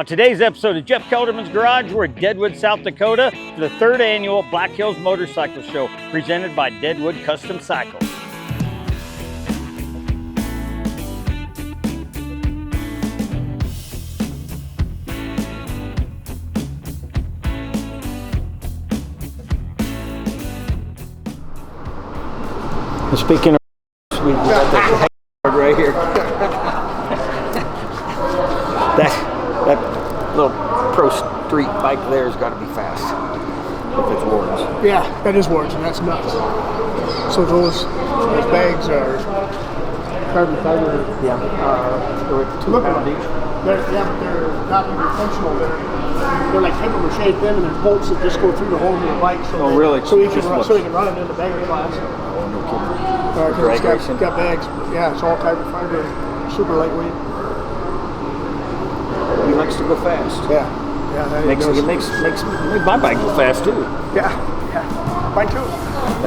On today's episode of Jeff Kelderman's Garage, we're at Deadwood, South Dakota for the 3rd annual Black Hills Motorcycle Show presented by Deadwood Custom Cycles. Speaking of, we got that right here. That little pro street bike there has got to be fast. If it's Ward's. Yeah, that is Ward's, and that's nuts. So those bags are carbon fiber. Yeah. They're 2 pounds each. But they're not even functional. They're like paper mache thin, and there's bolts that just go through the hole in your bike. So really? So you can run it in the bagger class. Oh, no kidding. It's got bags. Yeah, it's all carbon fiber, super lightweight. He likes to go fast. Yeah. It makes my bike go fast too. Yeah. Mine too.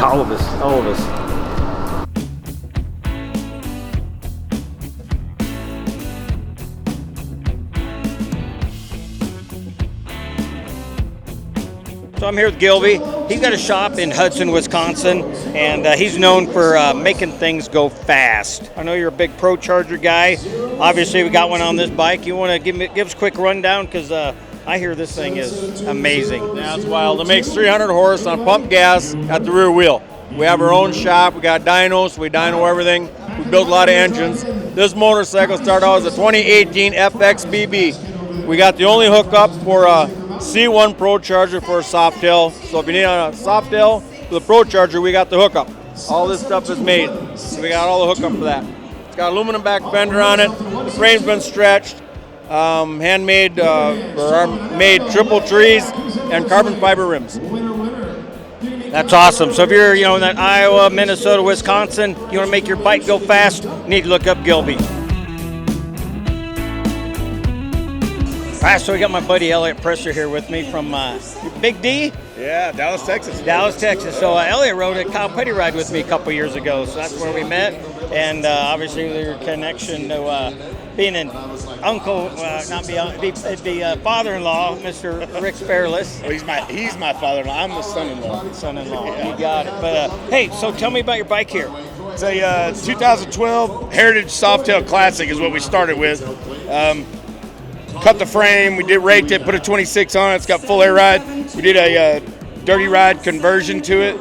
All of us. So I'm here with Gilby. He's got a shop in Hudson, Wisconsin, and he's known for making things go fast. I know you're a big Pro Charger guy. Obviously, we got one on this bike. You want to give us a quick rundown? Because I hear this thing is amazing. Yeah, it's wild. It makes 300 horse on pump gas at the rear wheel. We have our own shop. We got dynos. We dyno everything. We build a lot of engines. This motorcycle started out as a 2018 FXBB. We got the only hookup for a C1 Pro Charger for a Softail. So if you need a Softail with a Pro Charger, we got the hookup. All this stuff is made. So we got all the hookup for that. It's got aluminum back fender on it. The frame's been stretched. Handmade, made triple trees and carbon fiber rims. That's awesome. So if you're in that Iowa, Minnesota, Wisconsin, you want to make your bike go fast, you need to look up Gilby. All right, so we got my buddy Elliot Presser here with me from Big D? Yeah, Dallas, Texas. Dallas, Texas. So Elliot rode a Kyle Petty ride with me a couple years ago, so that's where we met. And obviously your connection to being an uncle, it'd be father-in-law, Mr. Rick Fairless. Well, he's my father-in-law. I'm the son-in-law. Son-in-law, Yeah. You got it. But hey, so tell me about your bike here. It's a 2012 Heritage Softail Classic is what we started with. Cut the frame, we raked it, put a 26 on it. It's got full air ride. We did a dirty ride conversion to it,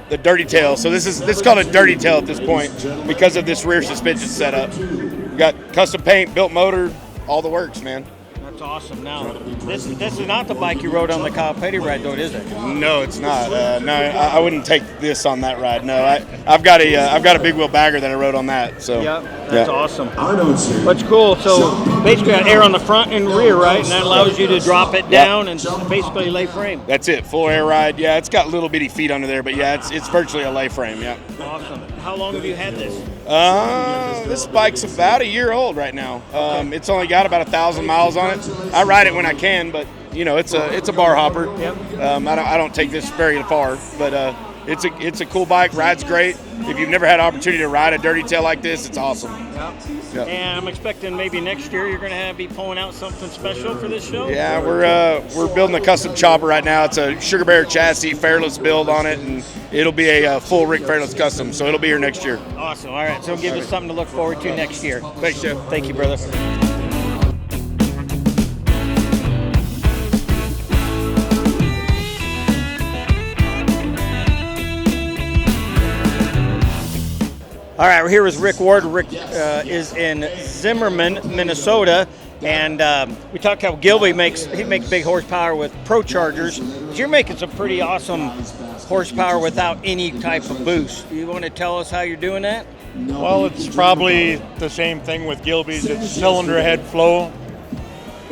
the dirty tail. So this is called a dirty tail at this point because of this rear suspension setup. We got custom paint, built motor, all the works, man. That's awesome. Now, this is not the bike you rode on the Kyle Petty ride, though, is it? No, it's not. No, I wouldn't take this on that ride. No, I've got a big wheel bagger that I rode on that. So that's awesome. What's cool? So basically, got air on the front and rear, right? And that allows you to drop it down and basically lay frame. That's it. Full air ride. Yeah, it's got little bitty feet under there, but yeah, it's virtually a lay frame. Yeah. Awesome. How long have you had this? This bike's about a year old right now. It's only got about 1,000 miles on it. I ride it when I can, but it's a bar hopper. Yep. I don't take this very far, but it's a cool bike. Rides great. If you've never had an opportunity to ride a dirty tail like this, it's awesome. Yep. And I'm expecting maybe next year you're going to be pulling out something special for this show. Yeah, we're building a custom chopper right now. It's a Sugar Bear chassis, Fairless build on it, and it'll be a full Rick Fairless custom. So it'll be here next year. Awesome. All right, so give us something to look forward to next year. Thanks, Jeff. Thank you, brother. All right, we're here with Rick Ward. Rick is in Zimmerman, Minnesota, and we talked how Gilby makes big horsepower with Pro Chargers. But you're making some pretty awesome horsepower without any type of boost. You want to tell us how you're doing that? Well, it's probably the same thing with Gilby's. It's cylinder head flow,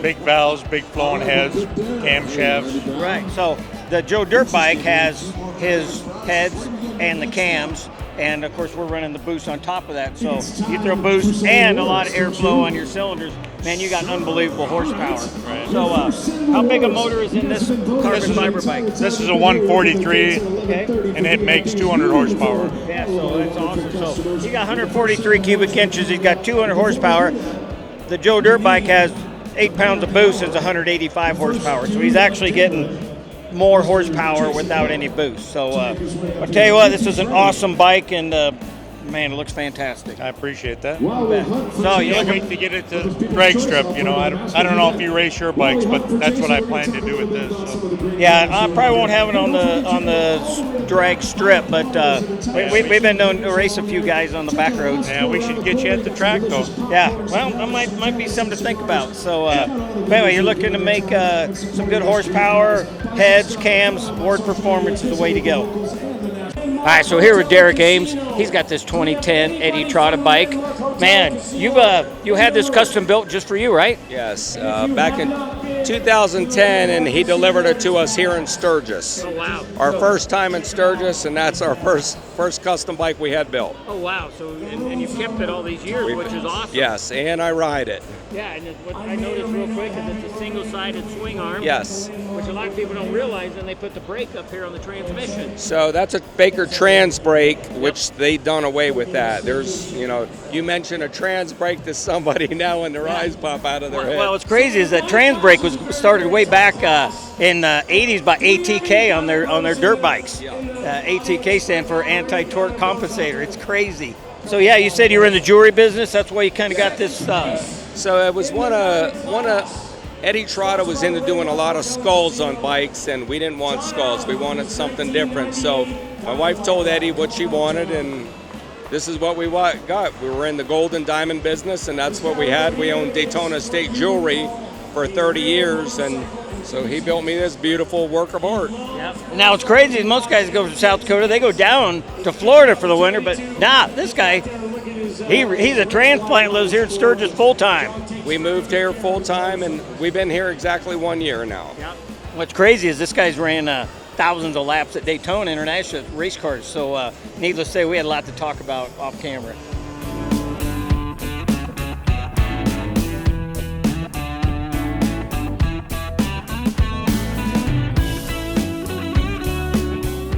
big valves, big flowing heads, camshafts. Right. So the Joe Dirt bike has his heads and the cams. And of course, we're running the boost on top of that. So you throw boost and a lot of airflow on your cylinders, man, you got unbelievable horsepower. Right. So how big a motor is in this carbon fiber bike? This is a 143, okay, and it makes 200 horsepower. Yeah, so that's awesome. So you got 143 cubic inches. He's got 200 horsepower. The Joe Dirt bike has 8 pounds of boost is 185 horsepower. So he's actually getting more horsepower without any boost. So I'll tell you what, this is an awesome bike, and man, it looks fantastic. I appreciate that. So you Can't wait to get it to drag strip. You know, I don't know if you race your bikes, but that's what I plan to do with this. So. Yeah, I probably won't have it on the drag strip, but we've been known to race a few guys on the back roads. Yeah, we should get you at the track though. Yeah, well, that might be something to think about. So, but anyway, you're looking to make some good horsepower, heads, cams. Ward Performance is the way to go. All right, so here with Derek Ames. He's got this 2010 Eddie Trotta bike. Man, you had this custom built just for you, right? Yes, back in 2010, and he delivered it to us here in Sturgis. Oh wow! Our first time in Sturgis, and that's our first custom bike we had built. Oh wow! So and you've kept it all these years, which is awesome. Yes, and I ride it. Yeah, and what I noticed real quick is it's a single-sided swing arm. Yes. Which a lot of people don't realize, and they put the brake up here on the transmission. So that's a Baker trans brake, which they done away with that. There's, you mention a trans brake to somebody now, and their eyes pop out of their head. Well, what's crazy is that trans brake was started way back in the 80s by ATK on their dirt bikes. ATK stand for anti-torque compensator. It's crazy. So yeah, you said you were in the jewelry business. That's why you kind of got this. So it was one of Eddie Trotta was into doing a lot of skulls on bikes, and we didn't want skulls. We wanted something different. So my wife told Eddie what she wanted, and this is what we got. We were in the gold and diamond business, and that's what we had. We owned Daytona State Jewelry for 30 years, and so he built me this beautiful work of art. Yeah. Now it's crazy. Most guys go to South Dakota. They go down to Florida for the winter, but this guy, he's a transplant, lives here in Sturgis full time. We moved here full time, and we've been here exactly 1 year now. Yeah. What's crazy is this guy's ran thousands of laps at Daytona International race cars. So needless to say, we had a lot to talk about off camera.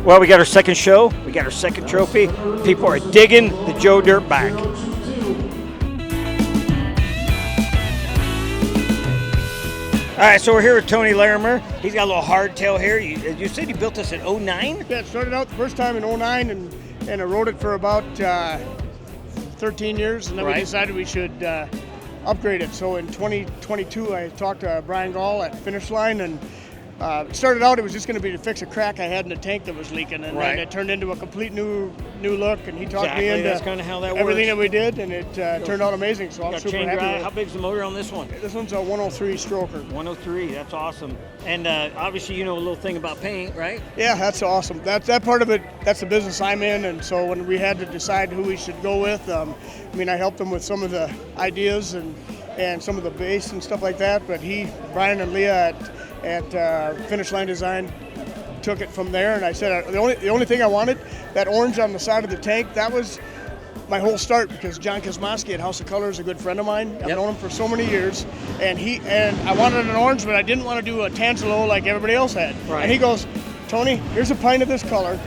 Well, we got our second show. We got our second trophy. People are digging the Joe Dirt bike. All right, so we're here with Tony Lmer. He's got a little hardtail here. You said you built this in 09? Yeah, it started out the first time in 09, and I rode it for about 13 years, and then we decided we should upgrade it. So in 2022, I talked to Brian Gall at Finish Line, and it started out, it was just going to be to fix a crack I had in the tank that was leaking, and then it turned into a complete new look, and he talked me into that's kind of how that everything works. that we did, and it turned out amazing, so I'm super happy with it. How big's the motor on this one? This one's a 103 stroker. 103, that's awesome. And obviously you know a little thing about paint, right? Yeah, that's awesome. That part of it, that's the business I'm in, and so when we had to decide who we should go with, I helped them with some of the ideas and some of the base and stuff like that, but Brian and Leah at Finish Line Design took it from there, and I said the only thing I wanted, that orange on the side of the tank, that was my whole start, because John Kosmowski at House of Color is a good friend of mine. I've known him for so many years, and I wanted an orange, but I didn't want to do a Tanzolo like everybody else had. Right. And he goes, Tony, here's a pint of this color.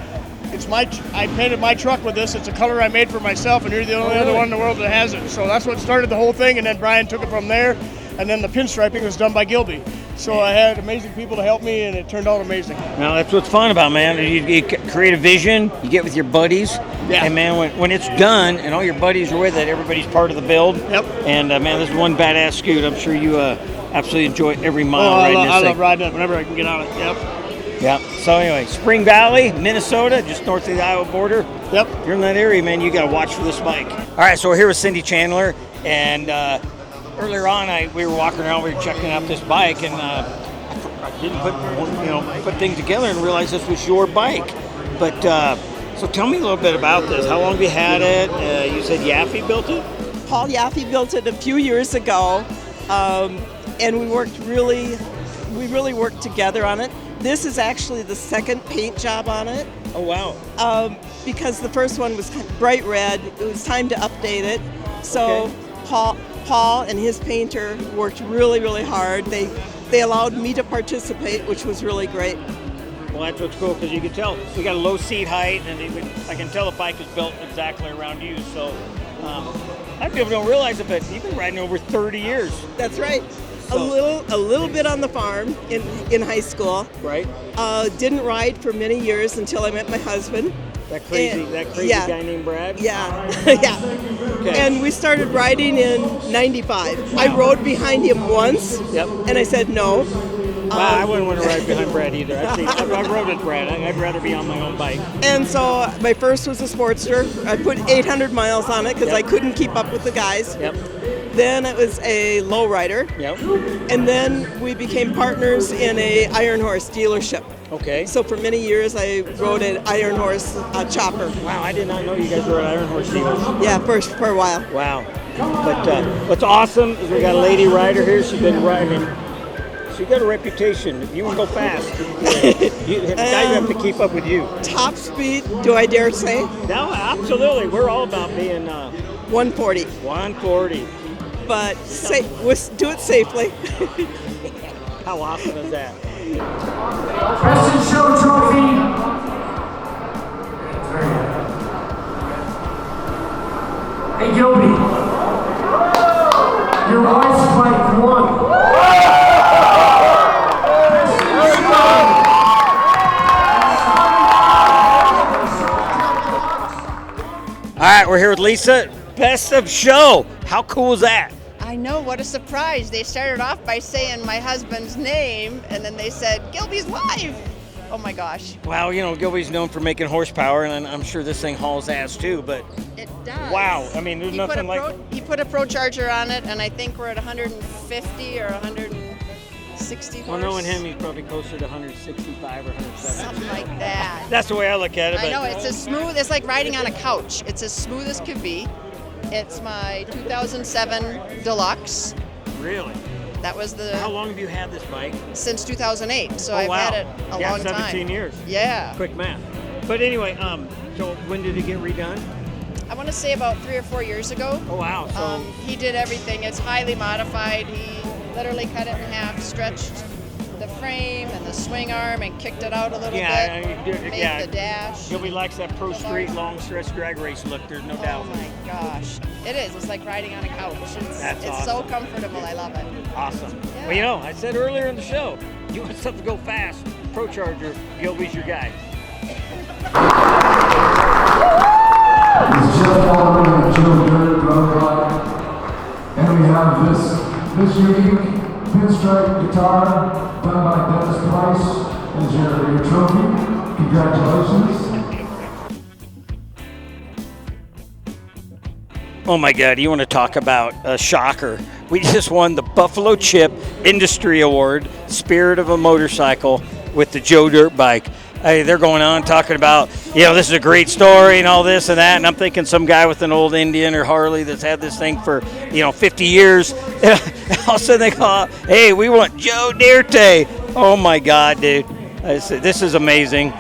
I painted my truck with this. It's a color I made for myself, and you're the only other one in the world that has it. So that's what started the whole thing, and then Brian took it from there, and then the pinstriping was done by Gilby. So I had amazing people to help me, and it turned out amazing. Now that's what's fun about, man. You create a vision, you get with your buddies, and man, when it's done and all your buddies are with it, everybody's part of the build. Yep. And man, this is one badass scoot. I'm sure you absolutely enjoy every mile riding this thing. I love riding it whenever I can get on it. Yep. Yeah. So anyway, Spring Valley, Minnesota, just north of the Iowa border. Yep. If you're in that area, man, you got to watch for this bike. All right, so we're here with Cindy Chandler, and earlier on, we were walking around, we were checking out this bike, and I didn't put things together and realize this was your bike. But so tell me a little bit about this. How long have you had it? You said Yaffe built it? Paul Yaffe built it a few years ago, and we really worked together on it. This is actually the second paint job on it. Oh wow! Because the first one was bright red. It was time to update it. So Paul and his painter worked really, really hard. They allowed me to participate, which was really great. Well, that's what's cool, because you can tell we got a low seat height, and I can tell the bike is built exactly around you. So a lot of people don't realize it, but you've been riding over 30 years. That's right. A little bit on the farm in high school. Right. Didn't ride for many years until I met my husband. That crazy yeah. guy named Brad? Yeah, yeah. Okay. And we started riding in 95. I rode behind him once, Yep. and I said no. Wow, I wouldn't want to ride behind Brad either. I rode with Brad. I'd rather be on my own bike. And so my first was a Sportster. I put 800 miles on it because Yep. I couldn't keep up with the guys. Yep. Then it was a lowrider. Yep. And then we became partners in a Iron Horse dealership. Okay. So for many years I rode an Iron Horse chopper. Wow, I did not know you guys were at Iron Horse dealers. Yeah, for a while. Wow. But what's awesome is we got a lady rider here. She's been riding. She got a reputation. You want to go fast. The guy you have to keep up with you. Top speed, do I dare say? No, absolutely. We're all about being 140. 140. But do it safely. How awesome is that? Best in Show trophy. Hey Gilby, your wife's bike won. All right, we're here with Lisa. Best of show. How cool is that? I know, what a surprise. They started off by saying my husband's name, and then they said, Gilby's wife. Oh my gosh. Wow, you know, Gilby's known for making horsepower, and I'm sure this thing hauls ass too, but It does. wow, I mean, there's nothing like... He put a Pro Charger on it, and I think we're at 150 or 160 horse. Well, knowing him, he's probably closer to 165 or 170. Something like that. That's the way I look at it. I know, it's as smooth, it's like riding on a couch. It's as smooth as could be. It's my 2007 Deluxe. Really? That was the... How long have you had this bike? Since 2008, so Oh, I've wow. had it a long time. 17 years. Yeah. Quick math. But anyway, so when did it get redone? I want to say about 3 or 4 years ago. Oh, wow. So He did everything. It's highly modified. He literally cut it in half, stretched the frame and the swing arm and kicked it out a little bit. Made the dash. Gilby likes that Pro Street long stretch drag race look, there's no doubt. Oh my gosh. It is. It's like riding on a couch. That's it's awesome. so comfortable. I love it. Awesome. Yeah. Well, you know, I said earlier in the show, you want something to go fast, Pro Charger, Gilby's your guy. It's Jeff Kelderman and Deerte Garage, and we have this unique pinstripe guitar done by Dennis Price as your trophy. Congratulations. Oh my God, you want to talk about a shocker. We just won the Buffalo Chip Industry Award, Spirit of a Motorcycle, with the Joe Dirt bike. Hey, they're going on talking about, you know, this is a great story and all this and that, and I'm thinking some guy with an old Indian or Harley that's had this thing for, 50 years, and all of a sudden they call, hey, we want Joe Deerte. Oh my God, dude. I said, this is amazing.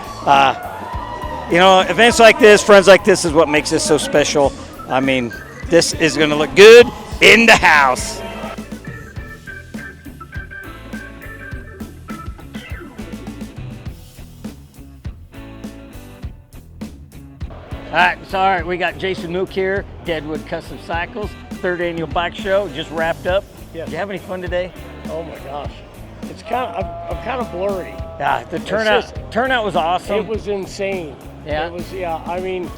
Events like this, friends like this is what makes this so special. I mean, this is going to look good in the house. All right, we got Jason Nuke here, Deadwood Custom Cycles, 3rd annual bike show, just wrapped up. Yes. Did you have any fun today? Oh my gosh, it's I'm kind of blurry. Yeah, the turnout was awesome. It was insane. Yeah. It was, I mean,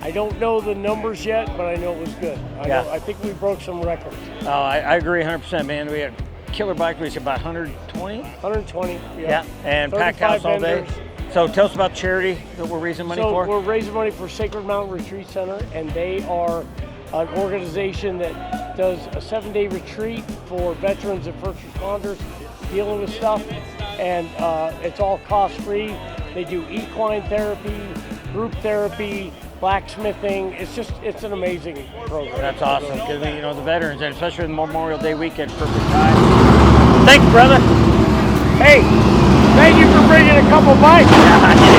I don't know the numbers yet, but I know it was good. I think we broke some records. Oh, I agree 100%, man. We had killer bike race, about 120? 120, Yeah, and packed house all day. vendors. So tell us about charity that we're raising money for. We're raising money for Sacred Mountain Retreat Center, and they are an organization that does a 7-day retreat for veterans and first responders dealing with stuff, and it's all cost-free. They do equine therapy, group therapy, blacksmithing. It's an amazing program. That's awesome, because the veterans, and especially the Memorial Day weekend, perfect time. Thanks, brother. Hey, thank you for bringing a couple bikes.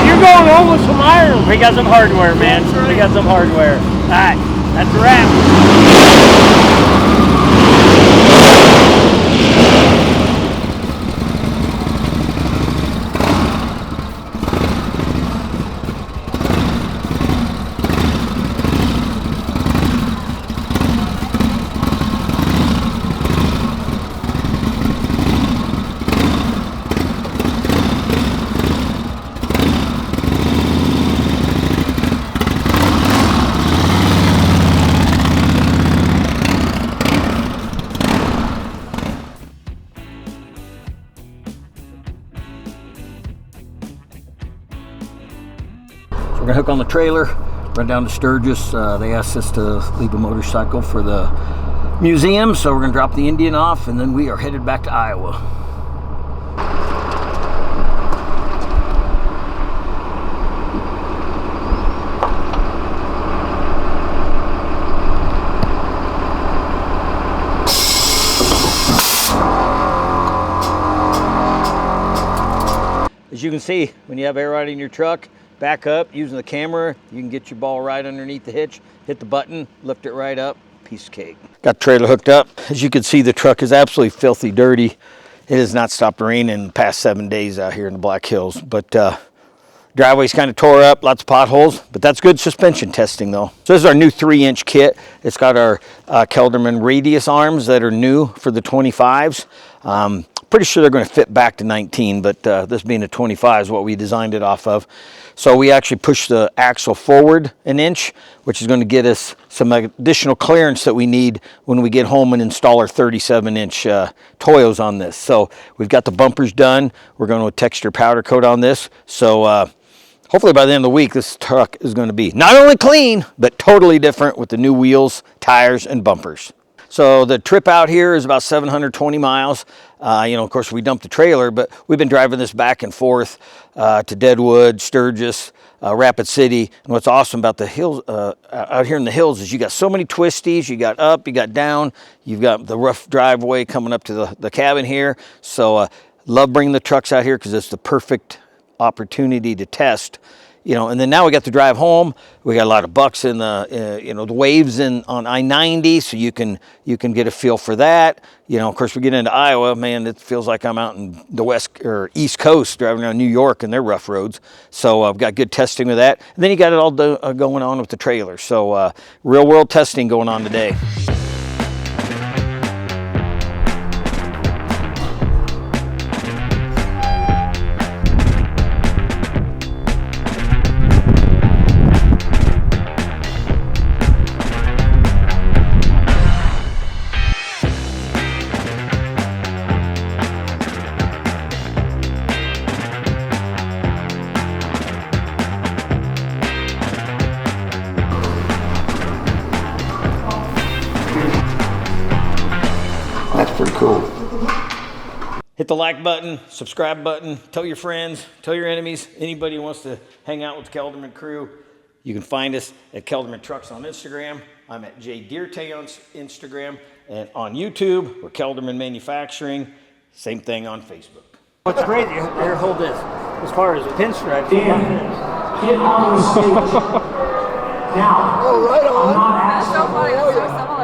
You're going home with some irons. We got some hardware, man. That's right. We got some hardware. All right, that's a wrap. We're gonna hook on the trailer, run down to Sturgis. They asked us to leave a motorcycle for the museum, so we're gonna drop the Indian off, and then we are headed back to Iowa. As you can see, when you have air ride in your truck, back up using the camera, you can get your ball right underneath the hitch, hit the button, lift it right up, piece of cake. Got the trailer hooked up. As you can see, the truck is absolutely filthy dirty. It has not stopped raining in the past 7 days out here in the Black Hills, but driveway's kind of tore up, lots of potholes, but that's good suspension testing though. So this is our new 3-inch kit. It's got our Kelderman radius arms that are new for the 25s. Pretty sure they're going to fit back to 19, but this being a 25 is what we designed it off of. So we actually pushed the axle forward 1 inch, which is going to get us some additional clearance that we need when we get home and install our 37-inch Toyos on this. So we've got the bumpers done. We're going to texture powder coat on this. So hopefully by the end of the week, this truck is going to be not only clean, but totally different with the new wheels, tires, and bumpers. So the trip out here is about 720 miles. Of course, we dumped the trailer, but we've been driving this back and forth to Deadwood, Sturgis, Rapid City. And what's awesome about the hills, out here in the hills, is you got so many twisties. You got up, you got down, you've got the rough driveway coming up to the cabin here. So love bringing the trucks out here because it's the perfect opportunity to test. And then now we got to drive home. We got a lot of bucks in the, the waves on I-90, so you can get a feel for that. Of course, we get into Iowa, man, it feels like I'm out in the west or east coast driving around New York and their rough roads. So I've got good testing with that. And then you got it all going on with the trailer. So real world testing going on today. Pretty cool. Hit the like button, subscribe button, tell your friends, tell your enemies, anybody who wants to hang out with the Kelderman crew. You can find us at Kelderman Trucks on Instagram. I'm at Deerte on Instagram. And on YouTube, we're Kelderman Manufacturing. Same thing on Facebook. What's crazy, here, hold this. As far as pinstripes, Dan, get on the stage now. Oh, right on. I'm not asking. So funny. That's so similar.